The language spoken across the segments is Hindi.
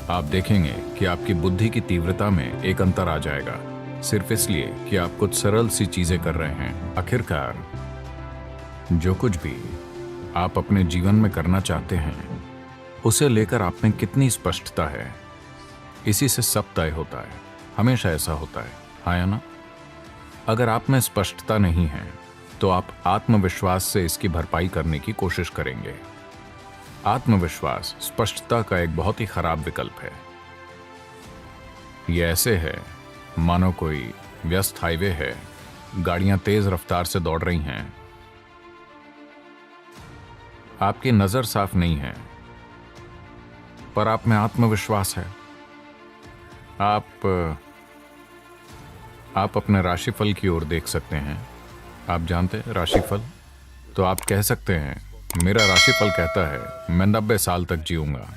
आप देखेंगे कि आपकी बुद्धि की तीव्रता में एक अंतर आ जाएगा, सिर्फ इसलिए कि आप कुछ सरल सी चीजें कर रहे हैं। आखिरकार जो कुछ भी आप अपने जीवन में करना चाहते हैं, उसे लेकर आप में कितनी स्पष्टता है, इसी से सब तय होता है। हमेशा ऐसा होता है, हाँ या ना? अगर आप में स्पष्टता नहीं है तो आप आत्मविश्वास से इसकी भरपाई करने की कोशिश करेंगे। आत्मविश्वास स्पष्टता का एक बहुत ही खराब विकल्प है। यह ऐसे है मानो कोई व्यस्त हाईवे है, गाड़ियां तेज रफ्तार से दौड़ रही हैं, आपकी नजर साफ नहीं है पर आप में आत्मविश्वास है। आप अपने राशिफल की ओर देख सकते हैं। आप जानते हैं राशिफल? तो आप कह सकते हैं, मेरा राशिफल कहता है मैं 90 साल तक जीऊंगा,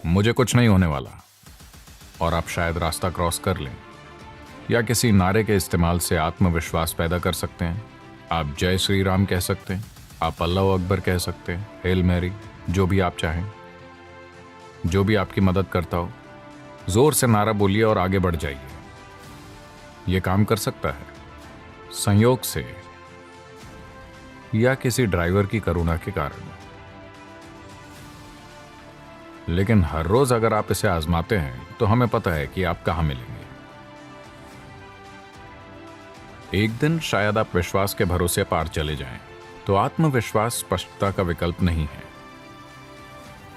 मुझे कुछ नहीं होने वाला। और आप शायद रास्ता क्रॉस कर लें, या किसी नारे के इस्तेमाल से आत्मविश्वास पैदा कर सकते हैं। आप जय श्री राम कह सकते हैं, आप अल्लाह अकबर कह सकते हैं, हेल मैरी, जो भी आप चाहें, जो भी आपकी मदद करता हो। जोर से नारा बोलिए और आगे बढ़ जाइए। यह काम कर सकता है संयोग से या किसी ड्राइवर की करुणा के कारण, लेकिन हर रोज अगर आप इसे आजमाते हैं तो हमें पता है कि आप कहां मिलेंगे। एक दिन शायद आप विश्वास के भरोसे पार चले जाएं। तो आत्मविश्वास स्पष्टता का विकल्प नहीं है।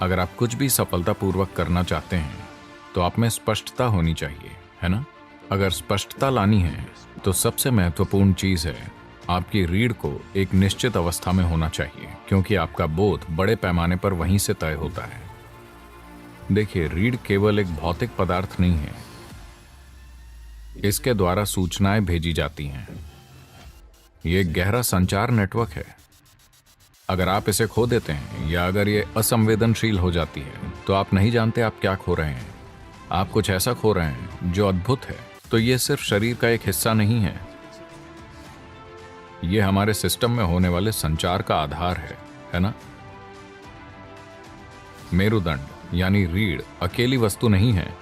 अगर आप कुछ भी सफलतापूर्वक करना चाहते हैं तो आप में स्पष्टता होनी चाहिए, है ना? अगर स्पष्टता लानी है तो सबसे महत्वपूर्ण चीज है आपकी रीढ़ को एक निश्चित अवस्था में होना चाहिए, क्योंकि आपका बोध बड़े पैमाने पर वहीं से तय होता है। देखिए, रीढ़ केवल एक भौतिक पदार्थ नहीं है, इसके द्वारा सूचनाएं भेजी जाती हैं। यह एक गहरा संचार नेटवर्क है। अगर आप इसे खो देते हैं या अगर ये असंवेदनशील हो जाती है तो आप नहीं जानते आप क्या खो रहे हैं। आप कुछ ऐसा खो रहे हैं जो अद्भुत है। तो ये सिर्फ शरीर का एक हिस्सा नहीं है, ये हमारे सिस्टम में होने वाले संचार का आधार है ना? मेरुदंड यानी रीढ़ अकेली वस्तु नहीं है,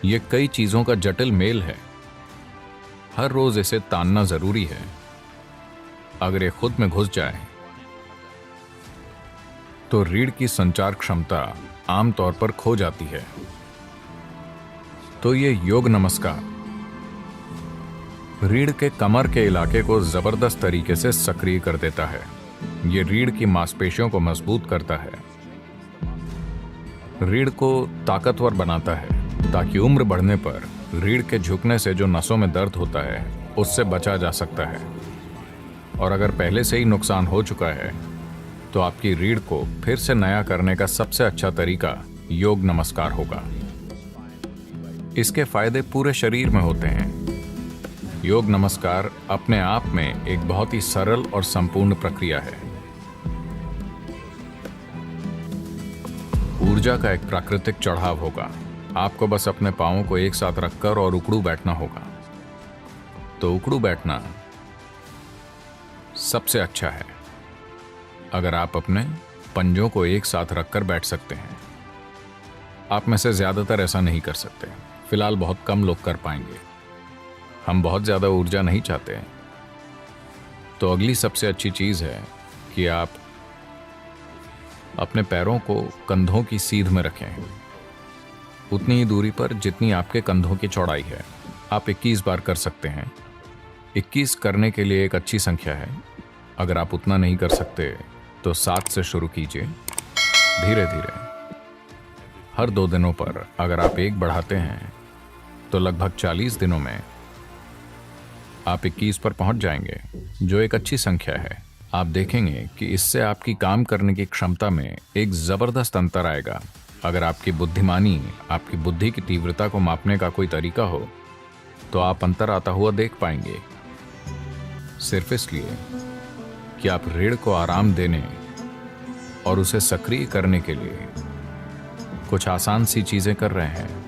ये कई चीजों का जटिल मेल है। हर रोज इसे तानना जरूरी है। अगर ये खुद में घुस जाए तो रीढ़ की संचार क्षमता आमतौर पर खो जाती है। तो ये योग नमस्कार रीढ़ के कमर के इलाके को जबरदस्त तरीके से सक्रिय कर देता है। ये रीढ़ की मांसपेशियों को मजबूत करता है, रीढ़ को ताकतवर बनाता है, ताकि उम्र बढ़ने पर रीढ़ के झुकने से जो नसों में दर्द होता है उससे बचा जा सकता है। और अगर पहले से ही नुकसान हो चुका है तो आपकी रीढ़ को फिर से नया करने का सबसे अच्छा तरीका योग नमस्कार होगा। इसके फायदे पूरे शरीर में होते हैं। योग नमस्कार अपने आप में एक बहुत ही सरल और संपूर्ण प्रक्रिया है। ऊर्जा का एक प्राकृतिक चढ़ाव होगा। आपको बस अपने पांवों को एक साथ रखकर और उकड़ू बैठना होगा। तो उकड़ू बैठना सबसे अच्छा है। अगर आप अपने पंजों को एक साथ रखकर बैठ सकते हैं। आप में से ज्यादातर ऐसा नहीं कर सकते, फिलहाल बहुत कम लोग कर पाएंगे। हम बहुत ज्यादा ऊर्जा नहीं चाहते हैं। तो अगली सबसे अच्छी चीज है कि आप अपने पैरों को कंधों की सीध में रखें, उतनी ही दूरी पर जितनी आपके कंधों की चौड़ाई है। आप 21 बार कर सकते हैं। 21 करने के लिए एक अच्छी संख्या है। अगर आप उतना नहीं कर सकते तो 7 से शुरू कीजिए, धीरे धीरे। हर 2 दिनों पर अगर आप 1 बढ़ाते हैं तो लगभग 40 दिनों में आप 21 पर पहुंच जाएंगे, जो एक अच्छी संख्या है। आप देखेंगे कि इससे आपकी काम करने की क्षमता में एक जबरदस्त अंतर आएगा। अगर आपकी बुद्धिमानी, आपकी बुद्धि की तीव्रता को मापने का कोई तरीका हो तो आप अंतर आता हुआ देख पाएंगे। सिर्फ इसलिए कि आप रीढ़ को आराम देने और उसे सक्रिय करने के लिए कुछ आसान सी चीजें कर रहे हैं।